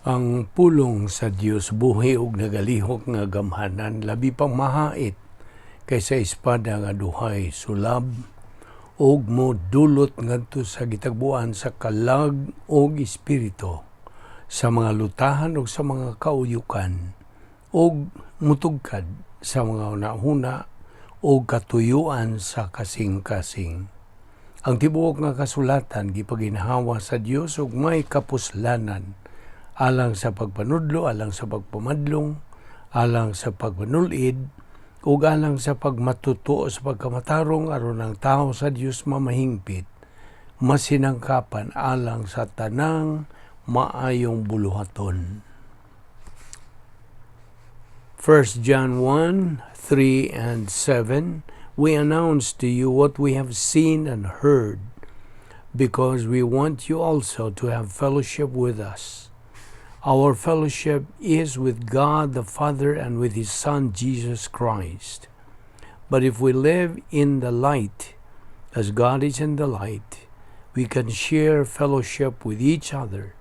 Ang pulong sa Dios buhi ug nagalihok nga gamhanan labi pang mahait kaysa espada nga duhay sulab ug modulot ngadto sa gitagbuan sa kalag ug espiritu sa mga lutahan ug sa mga kauyukan ug mutugkad sa mga hunahuna ug katuyuan sa kasing-kasing. Ang tibuok nga kasulatan gipaginhawa sa Dios ug may kapuslanan alang sa pagpanudlo, alang sa pagpamadlong, alang sa pagpanulid, ug alang sa pagmatutuo sa pagkamatarong aron ang tao sa Dios mamahingpit, masinangkapan alang sa tanang maayong buluhaton. 1 John 1:3 and 7, we announce to you what we have seen and heard, because we want you also to have fellowship with us. Our fellowship is with God the Father and with His Son, Jesus Christ. But if we live in the light, as God is in the light, we can share fellowship with each other.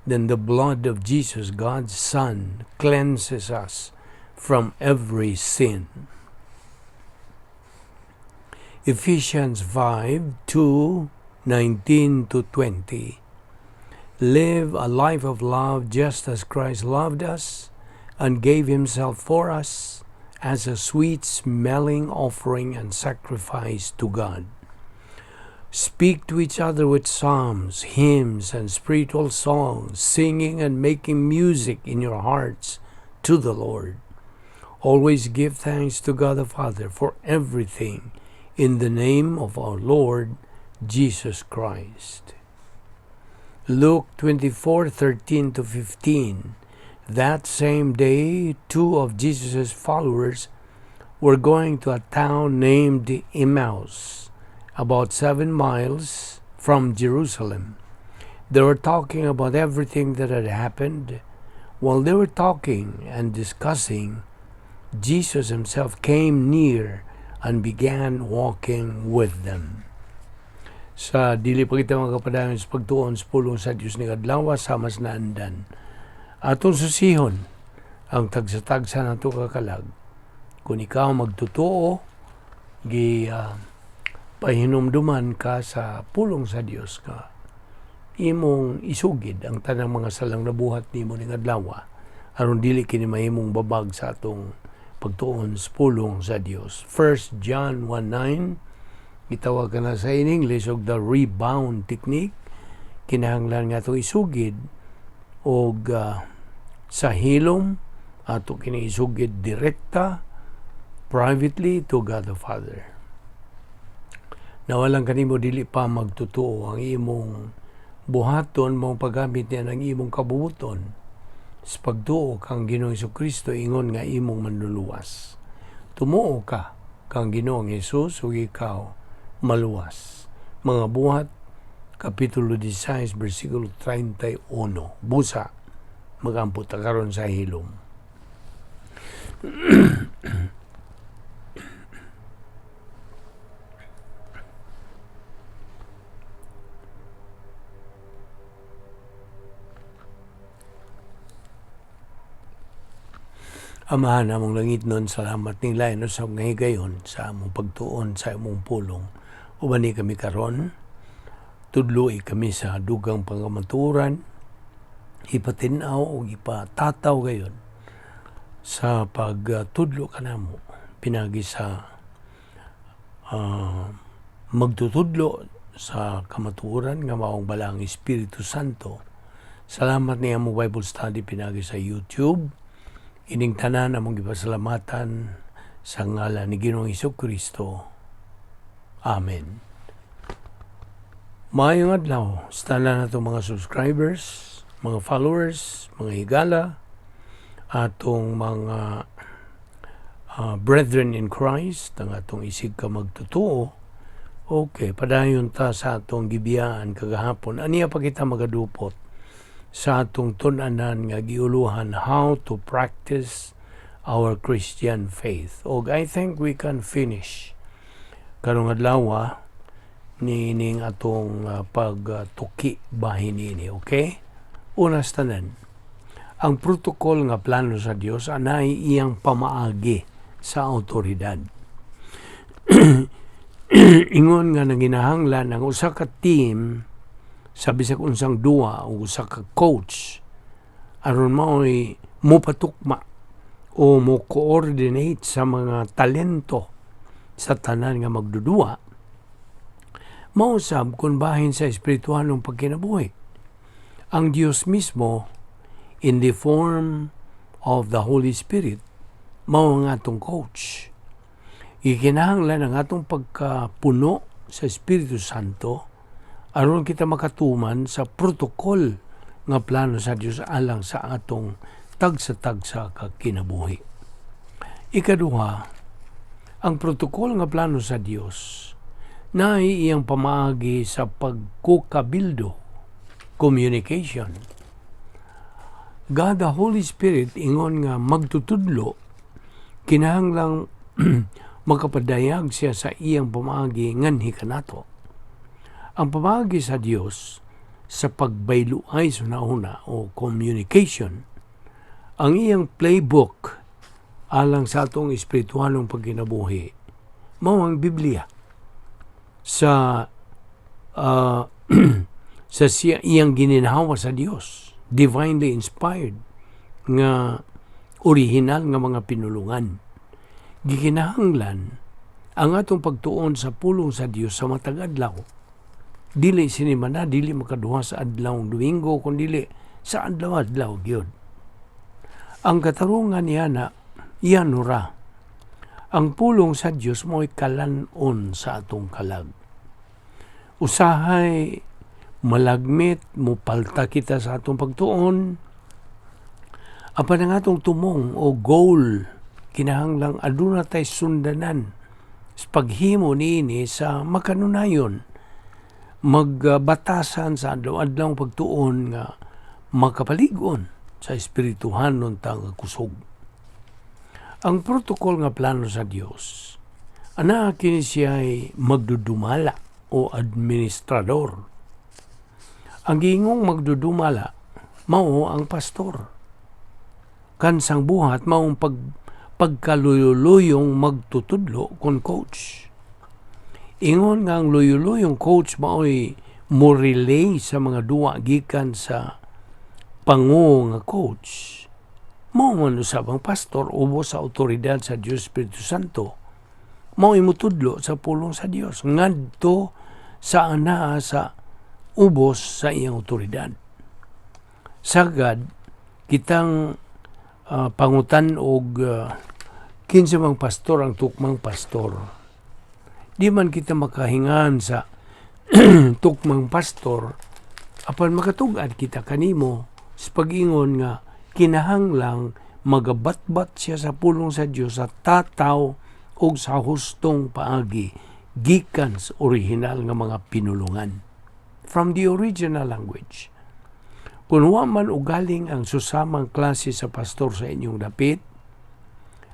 Then the blood of Jesus, God's Son, cleanses us from every sin. Ephesians 5:2-19-20. Live a life of love just as Christ loved us and gave Himself for us as a sweet-smelling offering and sacrifice to God. Speak to each other with psalms, hymns, and spiritual songs, singing and making music in your hearts to the Lord. Always give thanks to God the Father for everything in the name of our Lord Jesus Christ. Luke 24:13-15. That same day, 2 of Jesus' followers were going to a town named Emmaus, about 7 miles from Jerusalem. They were talking about everything that had happened. While they were talking and discussing, Jesus Himself came near and began walking with them. Sa dili pa kita magkapadayon sa pagtuon sa pulong sa Diyos ni Adlaw sa mas naandan. Atong susihon ang tagsa-tagsa nato kakalag. Kung ikaw magtutuo, pahinumduman ka sa pulong sa Diyos ka, imong isugid ang tanang mga salang nabuhat nimo ning adlaw aron dili kini mahimong babag sa atong pagtuon sa pulong sa Diyos. 1 John 1:9 gitawag ka na sa in English og the rebound technique. Kinahanglan nga ito isugid og sa hilom ato kini isugid direkta privately to God the Father. Nawalang kanimo dili pa magtutuo ang imong buhaton mong paggamit niya ng imong kabubuton sa pagtuo kang Ginoong Jesucristo ingon nga imong manluluwas. Tumuo ka kang Ginoong Hesus ug ikaw maluwas. Mga buhat, Kapitulo 16, versikulo 31. Busa, magampot karon sa hilom. Amahan among langit nun, salamat nila no sa mga higayon sa among pagtuon sa among pulong. Ubani kami karon, tudloy kami sa dugang pangamaturan, ipatinaw o ipatataw gayon sa pagtudlo kanamo pinagi sa magtutudlo sa kamaturan nga maong balang Espiritu Santo. Salamat niya mo Bible study pinagi sa YouTube. Ining tanan among gipasalamatan sa ngalan ni Ginoong Jesucristo. Amen. Maayong adlaw sa tanan natong mga subscribers, mga followers, mga higala, atong mga brethren in Christ, ang atong isig ka magtutuo. Okay, padayon ta sa atong gibiyaan kagahapon. Aniya pa kita magadupot sa atong tun-anan nga giuluhan how to practice our Christian faith. Og I think we can finish karong adlaw nining atong pagtuki bahin ini, okay? Unas tanan, Ang protokol nga plano sa Dios anay iyang pamaagi sa awtoridad. Ingon nga nanginahanglan ang usa ka team sa bisag unsang duwa o usa ka coach aron mao'y mopatukma o mo coordinate sa mga talento sa tanan nga magdudua, mausab kung bahin sa espiritualong pagkinabuhi. Ang Diyos mismo, in the form of the Holy Spirit, mao nga atong coach. Ikinahanglan ang atong pagkapuno sa Espiritu Santo aron kita makatuman sa protokol nga plano sa Dios alang sa atong tagsa-tagsa ka kinabuhi. Ikaduha, ang protokol nga plano sa Dios na iyang pamaagi sa pagkukabildo, communication. God the Holy Spirit ingon nga magtutudlo, kinahanglang makapadayag siya sa iyang pamaagi nganhi kanato. Ang pamaagi sa Dios sa pagbayluay sunahuna o communication, ang iyang playbook alang sa atong espiritualong pagkinabuhi, mao ang Biblia. Sa sa siya iyang gininhawa sa Dios, divinely inspired nga original nga mga pinulungan. Gikinahanglan ang atong pagtuon sa pulong sa Dios sa matag adlaw. Dili sinimana, dili makaduha sa adlawng Domingo, kundi sa adlaw-adlaw gyud. Ang katarungan niya na iyan ura. Ang pulong sa Dios mo'y kalanon sa atong kalag. Usahay malagmit, mupalta kita sa atong pagtuon. Apan ang atong tumong o goal, kinahanglang aduna tay sundanan sa paghimo niini sa makanunayon, magbatasan sa adlaw-adlaw pagtuon nga makapaligon sa espirituhanon tang kusog. Ang protokol nga plano sa Dios, ana kini siya'y magdudumala o administrador. Ang giingong magdudumala mao ang pastor. Kansang buhat maong pagkaluyuluyong magtutudlo kon coach. Ingon nga ang luyuluyong coach mao'y mo relay sa mga duwa gikan sa pangu nga coach. Mao man usab ang pastor ubos sa awtoridad sa Dios Espiritu Santo. Mao'y mutudlo sa pulong sa Dios ngadto sa anaa sa ubos sa iyang awtoridad. Sagad kitang pangutan og kinsa mang pastor ang tukmang pastor. Di man kita makahingan sa tukmang pastor apan makatug-ad kita kanimo sa pag-ingon nga kinahanglang magabatbat siya sa pulong sa Dios sa tataw og sa hustong paagi gikan sa original nga mga pinulungan from the original language. Kung wa man ugaling ang susamang klase sa pastor sa inyong dapit,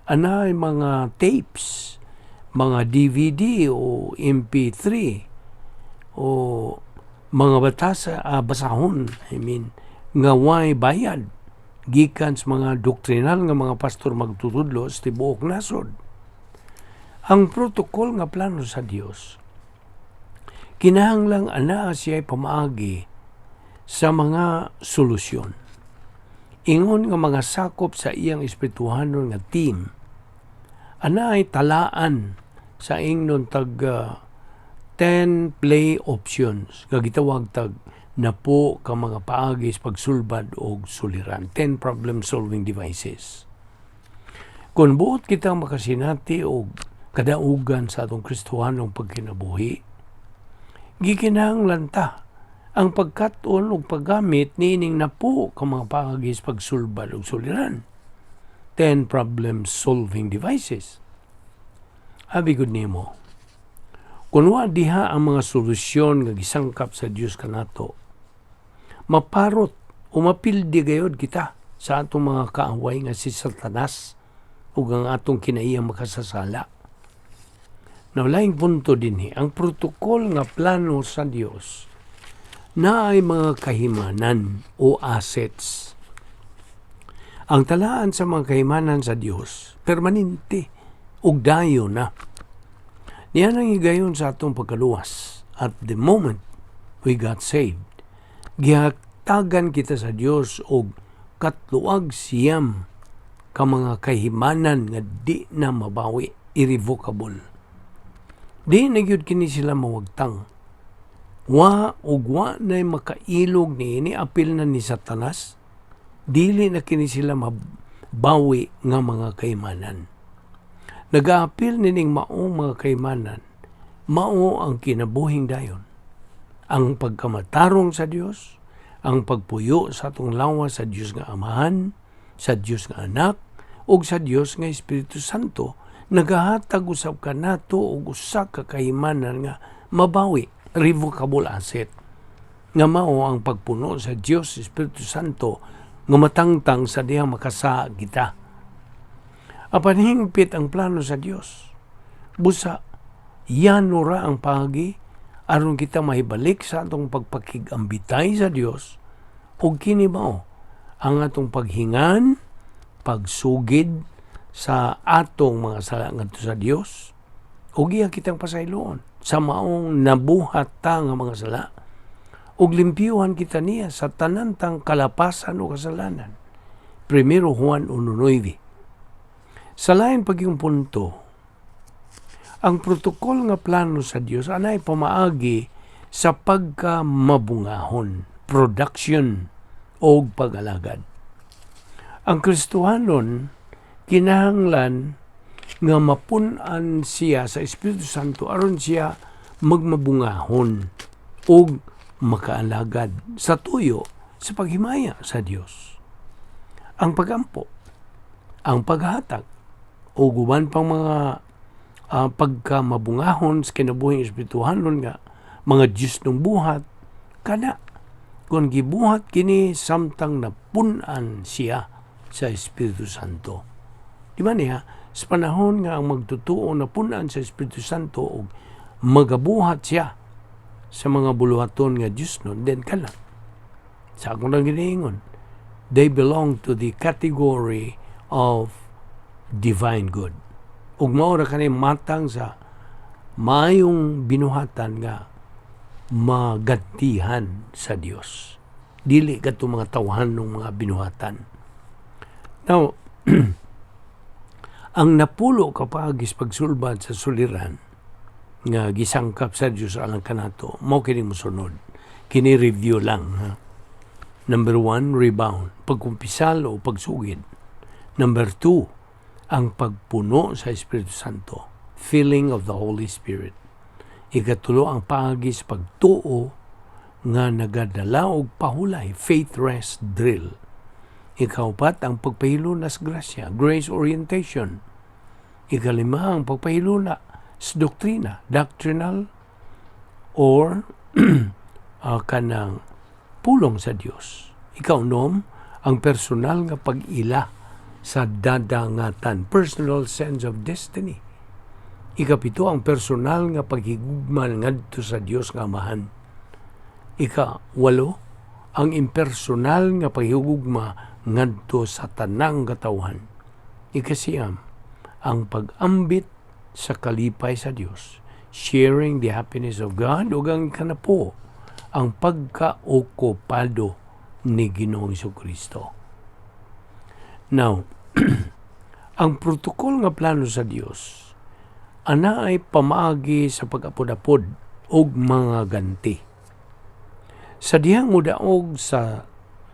anay mga tapes, mga DVD o MP3 o mga basahon, nga way bayad gikan sa mga doktrinal nga mga pastor magtutudlo sa tibuok nasod. Ang protokol nga plano sa Dios, kinahanglang anaa siya'y pamaagi sa mga solusyon. Ingon nga mga sakop sa iyang espirituhanon nga team, anaay talaan sa ingnon tag 10 play options nga gitawag tag napo ka mga paagi sa pagsulbad og suliran, 10 problem solving devices. Kung buot kita makasinati og kadaugan sa atong Kristohanong pagkinabuhi, gikinahanglan ta ang pagkat-on o paggamit niining napo ka mga paagi sa pagsulbad og suliran, 10 problem solving devices. Abi gud nimo, kung wa diha ang mga solusyon nga gisangkap sa Dios kanato, maparot o mapildi gayod kita sa atong mga kaaway nga si Satanas ug ang atong kinaiyang makasasala. Nawlaing punto dinhi, ang protokol nga plano sa Dios na ay mga kahimanan o assets Ang talaan sa mga kahimanan sa Dios permanente ug dayon na. Diyan ang higayon sa atong pagkaluwas. At the moment we got saved, gihatagan kita sa Dios og katluag siyam ka mga kahimanan nga di na mabawi, irrevocable. Di na gyud kini sila mawagtang. Wa na'y makailog ni ini apil na ni Satanas. Dili na kini sila mabawi nga mga kaimanan. Nag-aapil nining maong mga kaimanan, mao ang kinabuhing dayon. Ang pagkamatarong sa Dios, ang pagpuyo sa atong lawas sa Dios nga Amahan, sa Dios nga Anak, ug sa Dios nga Espiritu Santo, nagahatag usab kanato og usa ka kaimanan nga mabawi, revocable asset. Nga mao ang pagpuno sa Dios Espiritu Santo nga matangtang sa diyang makasa kita. Apan hingpit ang plano sa Dios. Busa, yano ra ang pagi aron kita mahibalik sa atong pagpakigambitay sa Dios ug kini mao ang atong paghingan, pagsugid sa atong mga sala ngadto sa Dios ug iya kitang pasayloon sa maong nabuhat ta nga mga sala ug limpyuhan kita niya sa tanantang kalapasan o kasalanan. 1 Juan 1:9. Sa lain pagyong punto, ang protokol nga plano sa Dios anay pamaagi sa pagkamabungahon, production o pag-alagad. Ang Kristohanon kinahanglan nga mapun-an siya sa Espiritu Santo aron siya magmabungahon o makaalagad sa tuyo sa paghimaya sa Dios. Ang pagampo, ang paghatag, o guban pang mga pagkamabungahon sa kinabuhing espirituhanon nga mga Diyos ng buhat, kana kung gibuhat kini samtang napunan siya sa Espiritu Santo. Di ba niya, sa panahon nga ang magtutuo napunan sa Espiritu Santo o magabuhat siya sa mga buluhaton nga Diyos nun, then kana. Sa akong lang giniingon, they belong to the category of divine good. Ug mao ra kanay matang sa mayong binuhatan nga magantihan sa Dios. Dili kadto mga tawhan ng mga binuhatan. Now, ang napulo kapagis pagsulbad sa suliran nga gisangkap sa Dios alang kanato, mao kini mosunod. Kini review lang. Ha? Number 1, rebound, pagkumpisal o pagsugid. Number 2, ang pagpuno sa Espiritu Santo, filling of the Holy Spirit. Ikatulo, ang paagis pagtuo nga nagadala og pahulay, faith rest drill. Ikaupat, ang pagpahiluna sa grasya, grace orientation. Ikalima, ang pagpahiluna sa doktrina, doctrinal or kanang pulong sa Dios. Ikaunom, ang personal nga pag-ila sa dadangatan, personal sense of destiny. Ikapito, ang personal nga paghigugman ngadto sa Dios nga Amahan. Ikawalo, ang impersonal nga paghigugma ngadto sa tanang katawhan. Ikasiyam, ang pag-ambit sa kalipay sa Dios, sharing the happiness of God, ug ang kanapo, ang pagkaokupado ni Ginoong Jesucristo. Now, ang protokol nga plano sa Dios ana ay pamaagi sa pag-apod-apod og mga ganti. Sa dihang mudaog sa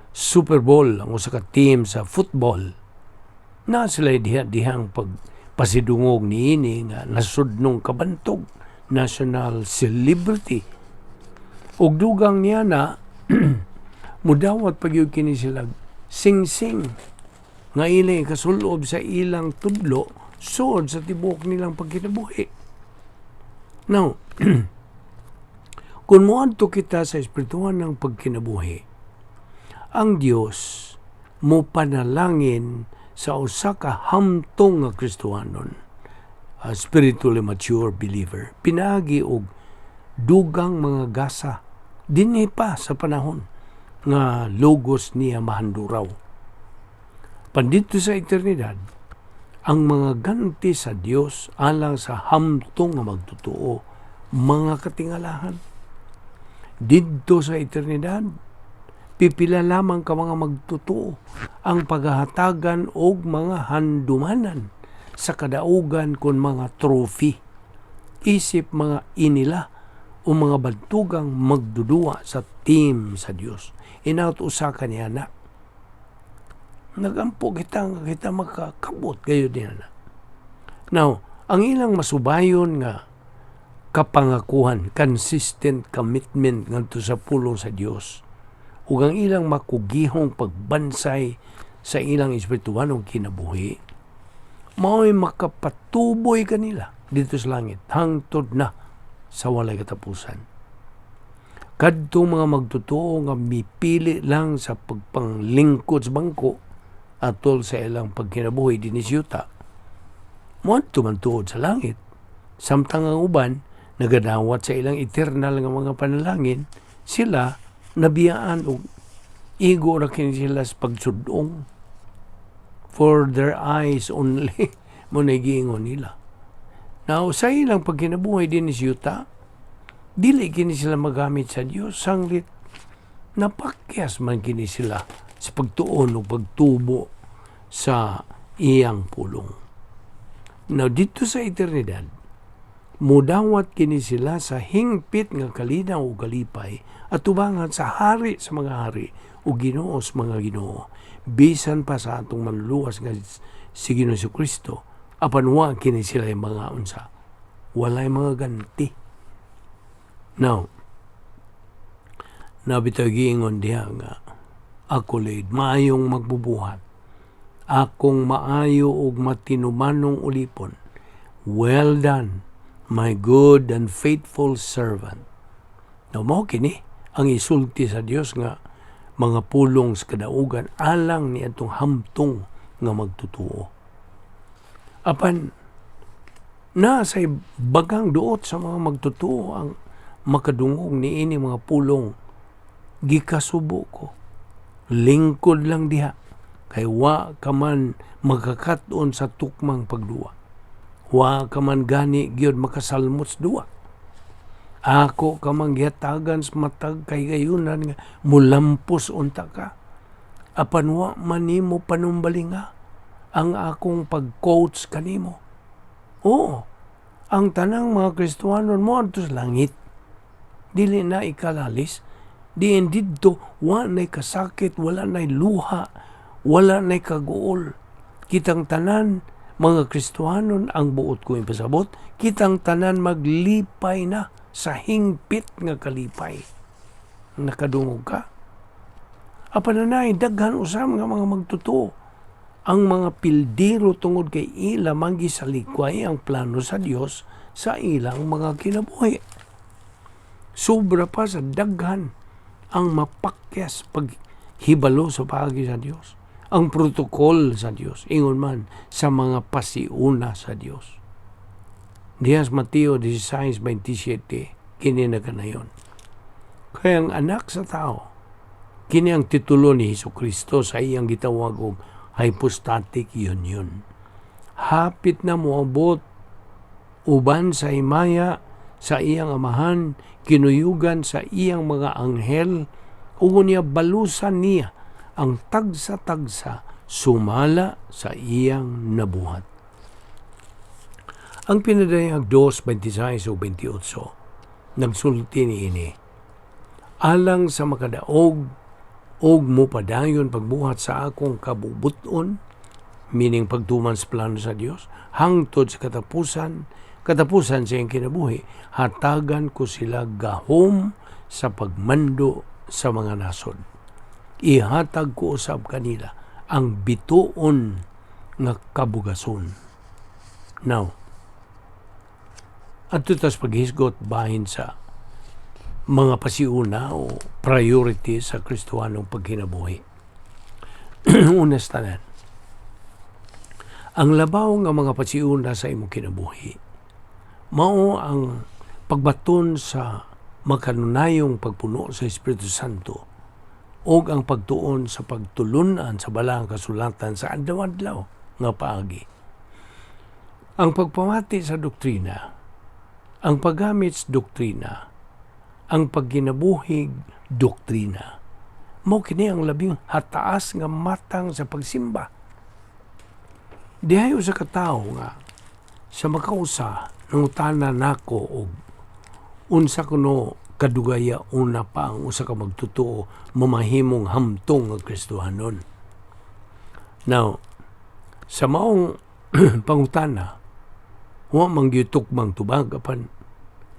Super Bowl, ang usa ka team sa football, na sila dihang pagpasidungog niini nga nasudnong kabantog, national celebrity. Og dugang niya na mudawat pagyud kini sila sing-sing nga ilang kasulob sa ilang tudlo sod sa tibok nilang pagkinabuhi. Now, kung moadto kita sa espirituhan ng pagkinabuhi, ang Dios mo panalangin sa usa ka hamtong nga Kristohanon, a spiritually mature believer, pinagi og dugang mga gasa dinhi pa sa panahon nga logos niya mahanduraw. Pandito sa eternidad, ang mga ganti sa Dios alang sa hamtong nga magtotoo, mga katingalahan. Didto sa eternidad, pipila lamang ka mga magtotoo ang paghahatagan og mga handumanan sa kadaugan kon mga trophy. Isip mga inila o mga bantugang magdudua sa team sa Dios. Inaut usa ka niya na. Nagampo kita makakabot kayo din na. Now, ang ilang masubayon nga kapangakuhan, consistent commitment ngadto sa pulong sa Dios, ug ang ilang makugihong pagbansay sa ilang espirituwanong kinabuhi, mao'y makapatuboy kanila dito sa langit hangtod na sa walay katapusan. Kadtong mga magtotoo nga mipili lang sa pagpanglingkod sa bangko atol sa ilang pagkinabuhi dinhi sa yuta, mo tumantuod sa langit. Samtang ang uban nagadawat sa ilang eternal nga mga panalangin, sila nabiyaan og igo ra kini sila sa pagsudong. For their eyes only mo nagiingon nila. Now, sa ilang pagkinabuhi din sa yuta, dili kini sila magamit sa Dios sanglit napakyas man kini sila sa pagtuon o pagtubo sa iyang pulong. Now, dito sa eternidad, mudawat kini sila sa hingpit nga kalinaw o kalipay at tubangan sa hari sa mga hari o Ginoo sa mga Ginoo, bisan pa sa atong manluwas nga si Ginoo Kristo, apan wa kini sila yung mga unsa, walay mga ganti. Now, nabitaw giingon diha nga accolade, maayong magbubuhat, akong maayo ug matinumanong ulipon, well done, my good and faithful servant. Now, mao kini ang isulti sa Dios nga mga pulong sa kadaugan alang ni atong hamtong nga magtutuo. Apan na sa bagang duot sa mga magtutuo ang makadungog ni ini mga pulong, gikasubo ko, lingkod lang diha, kay wa ka man magkakat-on sa tukmang pagduwa, wa ka man gani gyud makasalmot duwa, ako ka man gihatagan sa matag kay gayunan nga mulampos unta ka, apan wa man nimo panumbalinga ang akong pag-coach kanimo. Oo, ang tanang mga Kristiyanon mo adto sa langit, dili na ikalalis, diin didto wa nay kasakit, wala nay luha, wala nay kaguol. Kitang tanan mga Kristiyanon, ang buot ko ipasabot, kitang tanan maglipay na sa hingpit nga kalipay. Nakadungog ka? Apananay, daghan usam nga mga magtutuo. Ang mga pildiro tungod kay ila manggi sa likway ang plano sa Dios sa ilang mga kinabuhi. Sobra pa sa daghan ang mapakyas paghibalo sa paagi sa Dios. Ang protokol sa Dios, ingon man sa mga pasiuna sa Dios. Dias Mateo 16:27, kini na kanayon. Kaya ang anak sa tao, kini ang titulo ni Hesukristo sa iyang gitawag og hypostatic union. Hapit na moabot uban sa himaya sa iyang amahan, kinuyugan sa iyang mga anghel, ug niya balusan niya ang tagsa-tagsa sumala sa iyang nabuhat. Ang pinadayag 2:26 o 28 nagsulti niini, alang sa makadaog og mo padayon pagbuhat sa akong kabubuton, meaning pagtuman sa plano sa Dios, hangtod sa katapusan sa iyang kinabuhi, hatagan ko sila gahom sa pagmando sa mga nasod. Ihatag ko usab kanila ang bituon nga kabugason. Now, adto tas paghisgot bahin sa mga pasiuna o priority sa Kristohanong pagkinabuhi. Unas tanan, ang labaw nga mga pasiuna sa imong kinabuhi, mao ang pagbaton sa makanunayong pagpuno sa Espiritu Santo o ang pagtuon sa pagtulunan sa balang kasulatan sa adlaw-adlaw nga paagi. Ang pagpamati sa doktrina, ang paggamit sa doktrina, ang pagkinabuhig doktrina, mao kini ang labing hataas nga matang sa pagsimba. Dihayo sa katawo nga sa makausa nangutana nako og unsa kuno kadugaya una pa ang usa ka magtotoo mamahimong hamtong nga Kristohanon. Now, sa maong pangutana, wa mangyutok mang tubag apan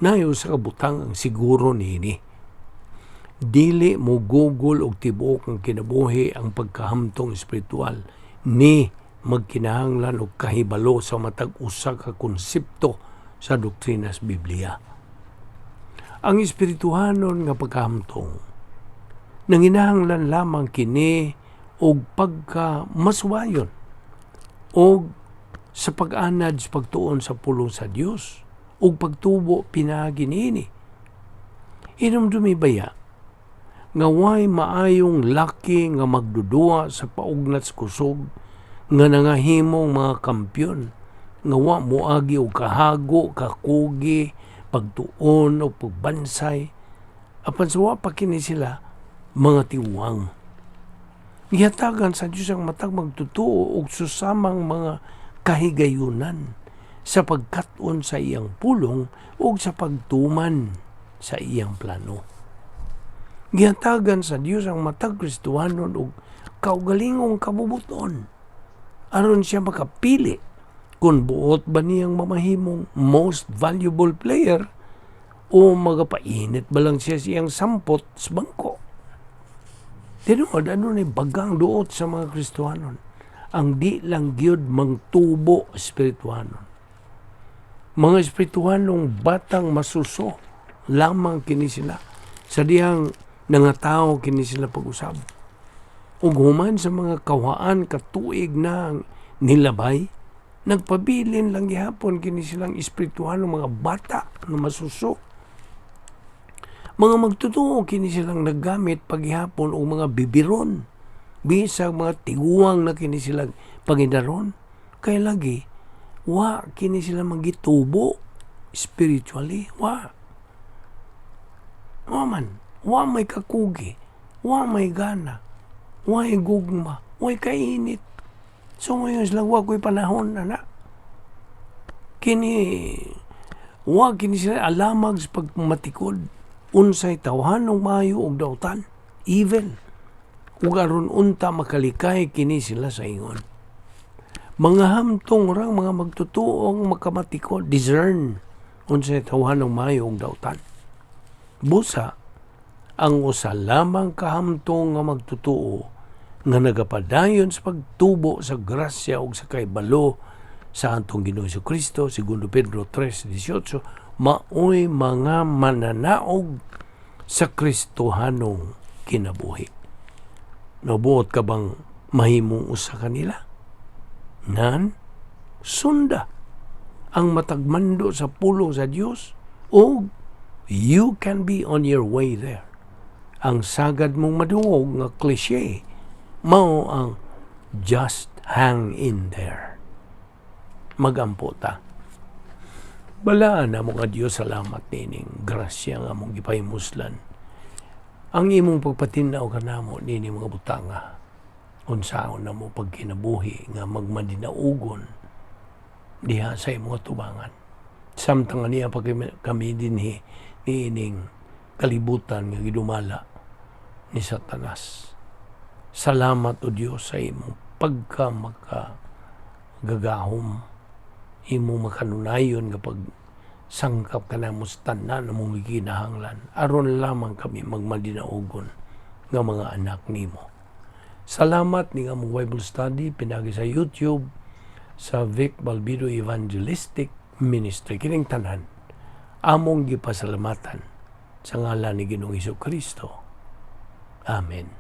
nayo sa kabutang ang siguro niini. Dili mo gugol og tibuok ang kinabuhi ang pagkahamtong espiritual ni magkinahanglan og kahibalo sa matag usa ka konsepto sa doktrinas Biblia. Ang espirituhanon nga pagkahamtong nanginahanglan lamang kini og pagkamaswayon og sa pag-anad sa pagtuon sa pulong sa Dios ug pagtubo pinaagi niini. Hinumdumi baya nga way maayong laki nga magdudua sa paugnat sa kusog nga nangahimong mga kampyon nga wa moagi og kahago, kakugi, pagtuon o pagbansay apan sa wa pa kini sila mga tiwang. Gihatagan sa Dios ang matag magtutuo og susamang mga kahigayunan sa pagkat-on sa iyang pulong o sa pagtuman sa iyang plano. Gihatagan sa Dios ang matag Kristohanon og kaugalingong kabubuton aron siya makapili kung buot ba niyang mamahimong most valuable player o magapainit ba lang siya siyang sampot sa bangko. Tinuod, ano ni bagang duot sa mga Kristohanon? Ang di lang gyud mangtubo espirituhanon. Mga espirituhanong batang masuso lamang kini sila sa diyang nangatao kini sila pag-usab. Ug human sa mga kawhaan katuig na nilabay, nagpabilin lang gihapon kini silang espirituhanong mga bata na masuso. Mga magtutuo kini silang naggamit paghihapon o mga bibiron. Bisag mga tiguang na kini silang pangidaron. Kaya lagi, wa kini sila magitubo spiritually. Wa man. Wa may kakugi. Wa may gana. Wa may gugma. Wa kainit. So ngayon sila wa ko'y panahon na. Wa kini sila alamag sa pagmatikod. Unsay tawhanong maayo og dautan. Evil. Ug aron unta makalikay kini sila sa ingon. Mga hamtong rang mga magtutuong makamatiko discern unsay tawhanong maayo og dautan. Busa ang usa lamang kahamtong nga magtutuo nga nagapadayon sa pagtubo sa grasya ug sa kaibalo sa atong Ginoo Kristo, segundo Pedro 3:18, maoy mga mananaog sa Kristohanong kinabuhi. Nabuot ka bang mahimong usa kanila? Nan, sunda ang matagmando sa pulong sa Dios o you can be on your way there. Ang sagad mong madungog nga cliche, mao ang just hang in there. Magampo ta. Balaan na mga Diyos, salamat nining grasya nga mong gipahimuslan. Ang imong pagpatinaw ka namo nini mga butanga. Unsaon na mo pagkinabuhi nga magmadinaugon diha sa imong tubangan. Samtang niya pag kami dinhi niining kalibutan nga gidumala ni Satanas. Salamat o Diyos sa imong pagka makagagahom, imong makanunayon nga pag sangkap ka na mo sa tanan na mong gikinahanglan. Aron lamang kami magmadinaugon nga mga anak nimo. Salamat ni nga mong Bible study pinagi sa YouTube sa Vic Balbido Evangelistic Ministry. Kining tanan, among gipasalamatan sa ngalan ni Ginoong Hesukristo. Amen.